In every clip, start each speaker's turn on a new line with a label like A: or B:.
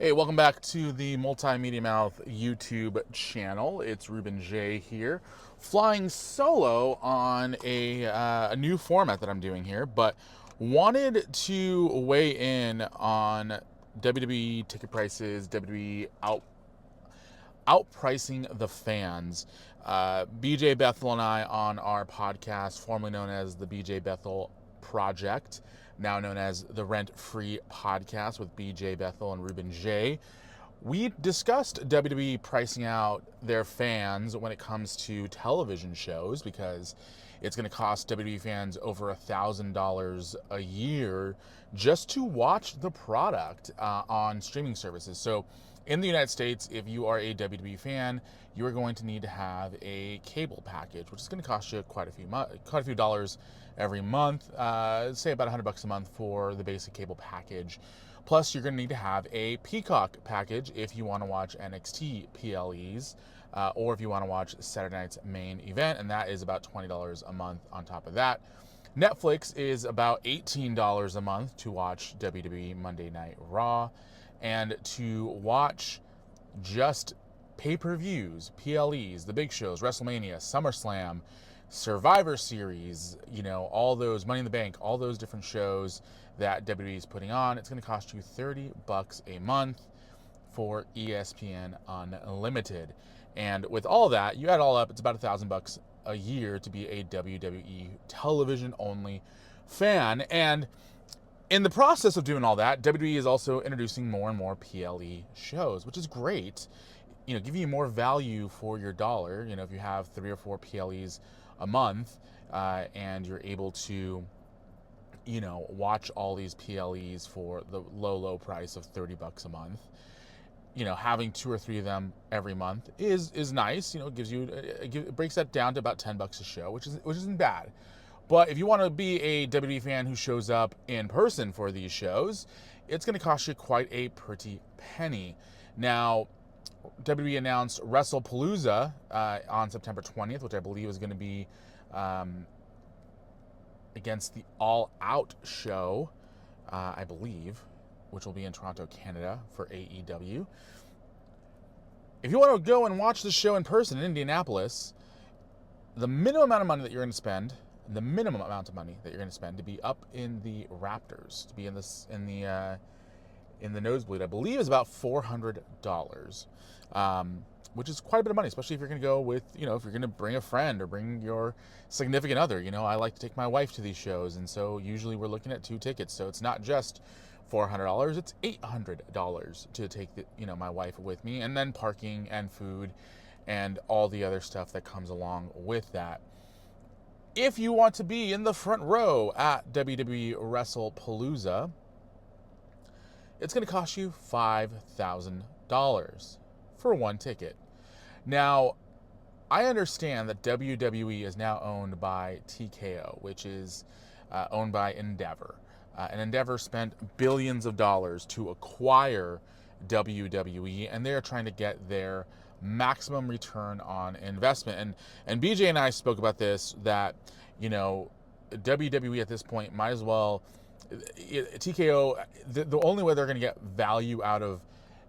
A: Hey, welcome back to the Multimedia Mouth YouTube channel. It's Ruben J here, flying solo on a new format that I'm doing here, but wanted to weigh in on WWE ticket prices, WWE outpricing the fans. BJ Bethel and I on our podcast, formerly known as the BJ Bethel Project, now known as the Rent Free Podcast with BJ Bethel and Ruben J. We discussed WWE pricing out their fans when it comes to television shows because it's going to cost WWE fans over $1,000 a year just to watch the product on streaming services. So in the United States, if you are a WWE fan, you are going to need to have a cable package, which is going to cost you quite a few dollars every month. Say about $100 a month for the basic cable package. Plus, you're going to need to have a Peacock package if you want to watch NXT PLEs, or if you want to watch Saturday night's main event, and that is about $20 a month on top of that. Netflix is about $18 a month to watch WWE Monday Night Raw, and to watch just pay-per-views, PLEs, the big shows, WrestleMania, SummerSlam, Survivor Series, all those Money in the Bank, all those different shows that WWE is putting on. It's going to cost you $30 a month for ESPN Unlimited. And with all that, you add it all up, it's about $1,000 a year to be a WWE television only fan. And in the process of doing all that, WWE is also introducing more and more PLE shows, which is great. Giving you more value for your dollar. If you have 3 or 4 PLEs a month, and you're able to, watch all these PLEs for the low price of $30 a month. Having 2 or 3 of them every month is nice. It breaks that down to about $10 a show, which isn't bad. But if you want to be a WWE fan who shows up in person for these shows, it's going to cost you quite a pretty penny. Now, WWE announced WrestlePalooza on September 20th, which I believe is going to be against the All Out show, I believe, which will be in Toronto, Canada for AEW. If you want to go and watch the show in person in Indianapolis, the minimum amount of money that you're going to spend to be up in the Raptors, to be in the nosebleed, I believe is about $400, which is quite a bit of money, especially if you're going to go with, if you're going to bring a friend or bring your significant other. I like to take my wife to these shows, and so usually we're looking at 2 tickets. So it's not just $400, it's $800 to take my wife with me, and then parking and food and all the other stuff that comes along with that. If you want to be in the front row at WWE WrestlePalooza, it's going to cost you $5,000 for 1 ticket. Now, I understand that WWE is now owned by TKO, which is owned by Endeavor. And Endeavor spent billions of dollars to acquire WWE, and they're trying to get their maximum return on investment. And BJ and I spoke about this, that, WWE at this point might as well, TKO, the only way they're going to get value out of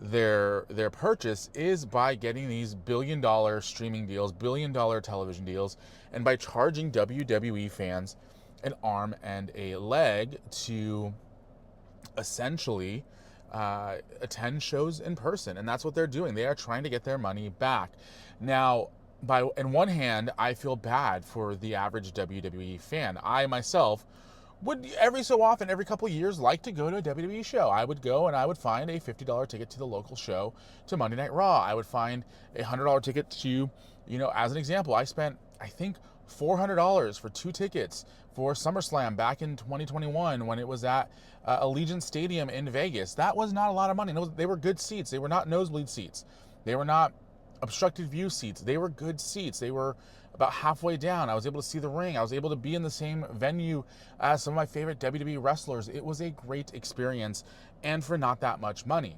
A: their purchase is by getting these billion-dollar streaming deals, billion-dollar television deals, and by charging WWE fans an arm and a leg to essentially attend shows in person. And that's what they're doing. They are trying to get their money back. Now, in one hand, I feel bad for the average WWE fan. I myself would every so often, every couple of years, like to go to a WWE show. I would go and I would find a $50 ticket to the local show, to Monday Night Raw. I would find a $100 ticket to, as an example, I spent, I think, $400 for 2 tickets for SummerSlam back in 2021 when it was at Allegiant Stadium in Vegas. That was not a lot of money. They were good seats. They were not nosebleed seats. They were not obstructed view seats. They were good seats. They were about halfway down. I was able to see the ring. I was able to be in the same venue as some of my favorite WWE wrestlers. It was a great experience, and for not that much money.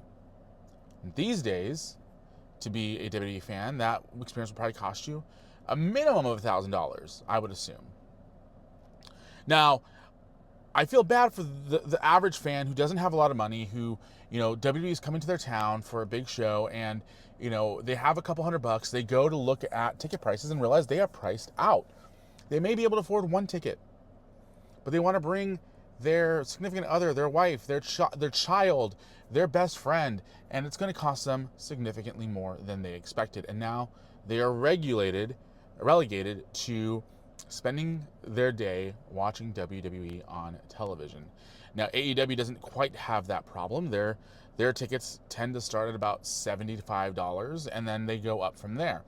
A: These days, to be a WWE fan, that experience will probably cost you a minimum of $1,000, I would assume. Now, I feel bad for the average fan who doesn't have a lot of money, who, WWE is coming to their town for a big show, and, they have a couple $100. They go to look at ticket prices and realize they are priced out. They may be able to afford one ticket, but they want to bring their significant other, their wife, their child, their best friend, and it's going to cost them significantly more than they expected. And now they are relegated to spending their day watching WWE on television. Now, AEW doesn't quite have that problem. Their tickets tend to start at about $75, and then they go up from there.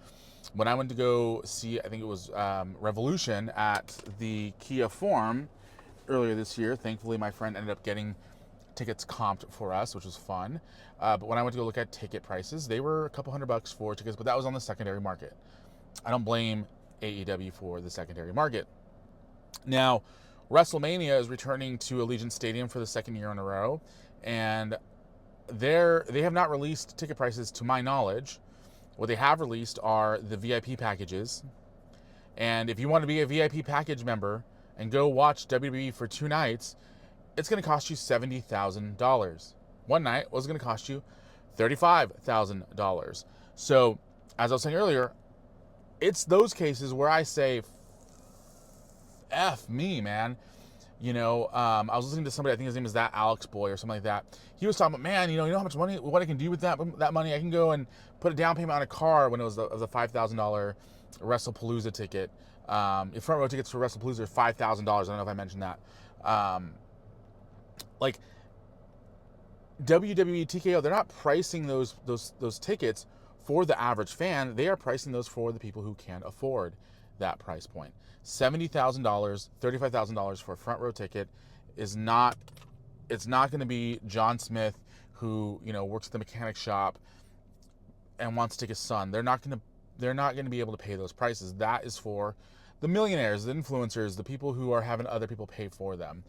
A: When I went to go see, I think it was Revolution at the Kia Forum earlier this year, thankfully my friend ended up getting tickets comped for us, which was fun. But when I went to go look at ticket prices, they were a couple $100 for tickets, but that was on the secondary market. I don't blame AEW for the secondary market. Now, WrestleMania is returning to Allegiant Stadium for the second year in a row, and they have not released ticket prices to my knowledge. What they have released are the VIP packages, and if you want to be a VIP package member and go watch WWE for 2 nights, it's going to cost you $70,000. One night was going to cost you $35,000. So, as I was saying earlier, it's those cases where I say, F me, man. I was listening to somebody, I think his name is that Alex Boy or something like that. He was talking about, man, you know how much money, what I can do with that money? I can go and put a down payment on a car when it was the $5,000 WrestlePalooza ticket. Front row tickets for WrestlePalooza are $5,000. I don't know if I mentioned that. Like WWE, TKO, they're not pricing those tickets for the average fan. They are pricing those for the people who can't afford that price point. $70,000, $35,000 for a front row ticket is not. It's not going to be John Smith, who works at the mechanic shop and wants to take his son. They're not going to be able to pay those prices. That is for the millionaires, the influencers, the people who are having other people pay for them.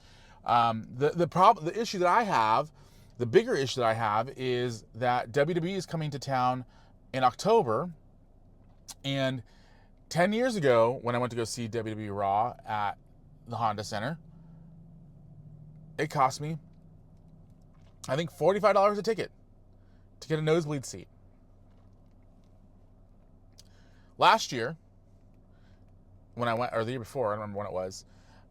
A: The issue that I have, the bigger issue that I have, is that WWE is coming to town in October, and 10 years ago, when I went to go see WWE Raw at the Honda Center, it cost me, I think, $45 a ticket to get a nosebleed seat. Last year, when I went, or the year before, I don't remember when it was,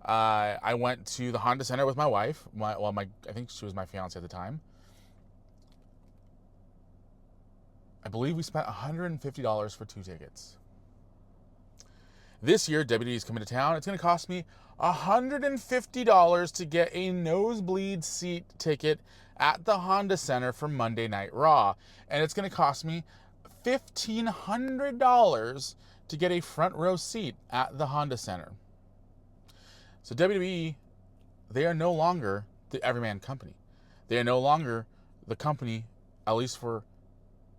A: I went to the Honda Center with my wife. I think she was my fiance at the time. I believe we spent $150 for 2 tickets. This year, WWE is coming to town. It's going to cost me $150 to get a nosebleed seat ticket at the Honda Center for Monday Night Raw. And it's going to cost me $1,500 to get a front row seat at the Honda Center. So WWE, they are no longer the everyman company. They are no longer the company, at least for,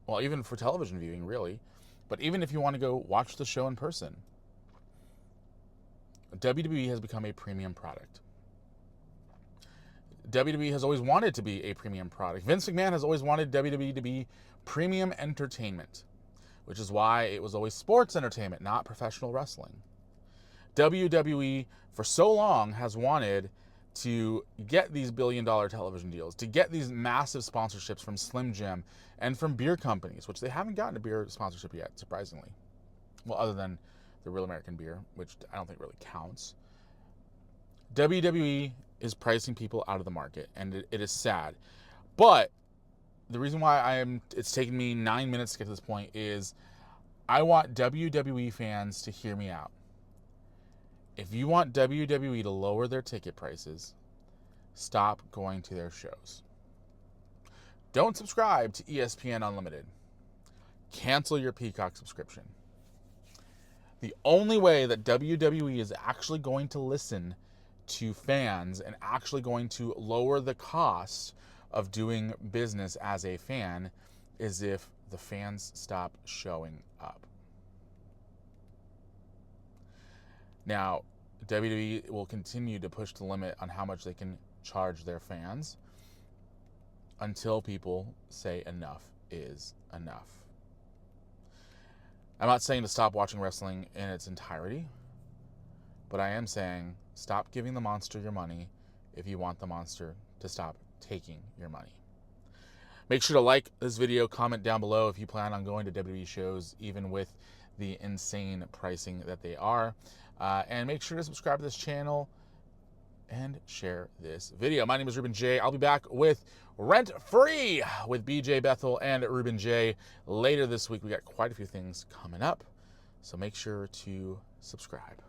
A: well, even for television viewing, really. But even if you want to go watch the show in person, WWE has become a premium product. WWE has always wanted to be a premium product. Vince McMahon has always wanted WWE to be premium entertainment, which is why it was always sports entertainment, not professional wrestling. WWE, for so long, has wanted to get these billion-dollar television deals, to get these massive sponsorships from Slim Jim and from beer companies, which they haven't gotten a beer sponsorship yet, surprisingly. Well, other than the Real American Beer, which I don't think really counts. WWE is pricing people out of the market, and it is sad. But the reason why it's taken me 9 minutes to get to this point is I want WWE fans to hear me out. If you want WWE to lower their ticket prices, stop going to their shows. Don't subscribe to ESPN Unlimited. Cancel your Peacock subscription. The only way that WWE is actually going to listen to fans and actually going to lower the cost of doing business as a fan is if the fans stop showing up. Now, WWE will continue to push the limit on how much they can charge their fans until people say enough is enough. I'm not saying to stop watching wrestling in its entirety, but I am saying stop giving the monster your money if you want the monster to stop taking your money. Make sure to like this video, comment down below if you plan on going to WWE shows, even with the insane pricing that they are. And make sure to subscribe to this channel and share this video. My name is Ruben J. I'll be back with Rent Free with BJ Bethel and Ruben J. later this week. We got quite a few things coming up, so make sure to subscribe.